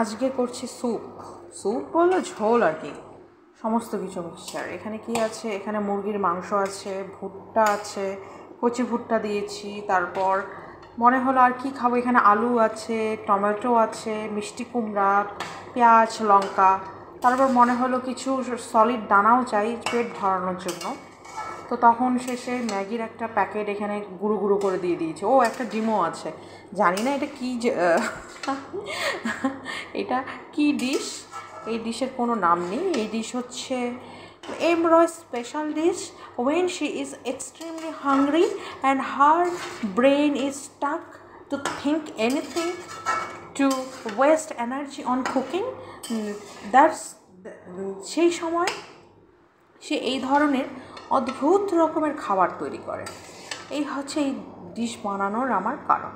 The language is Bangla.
আজকে করছি স্যুপ বললো ঝোল আর কি, সমস্ত কিছু মিক্সচার। এখানে কি আছে, এখানে মুরগির মাংস আছে, ভুট্টা আছে, কচি ভুট্টা দিয়েছি। তারপর মনে হলো আর কি খাবো, এখানে আলু আছে, টমেটো আছে, মিষ্টি কুমড়া, পেঁয়াজ, লঙ্কা। তারপর মনে হলো কিছু সলিড দানাও চাই পেট ভরানোর জন্য। তো তখন শেষে ম্যাগির একটা প্যাকেট এখানে গুঁড়ো গুঁড়ো করে দিয়ে দিয়েছে। ও একটা ডিমও আছে, জানি না এটা কী এটা কি ডিশ। এই ডিশের কোনো নাম নেই। এই ডিশ হচ্ছে এমরয় special dish when she is extremely hungry and her brain is stuck to think anything to waste energy on cooking. That's সেই সময় সে এই ধরনের অদ্ভুত রকমের খাবার তৈরি করে। এই হচ্ছে এই ডিশ বানানোর আমার কারণ।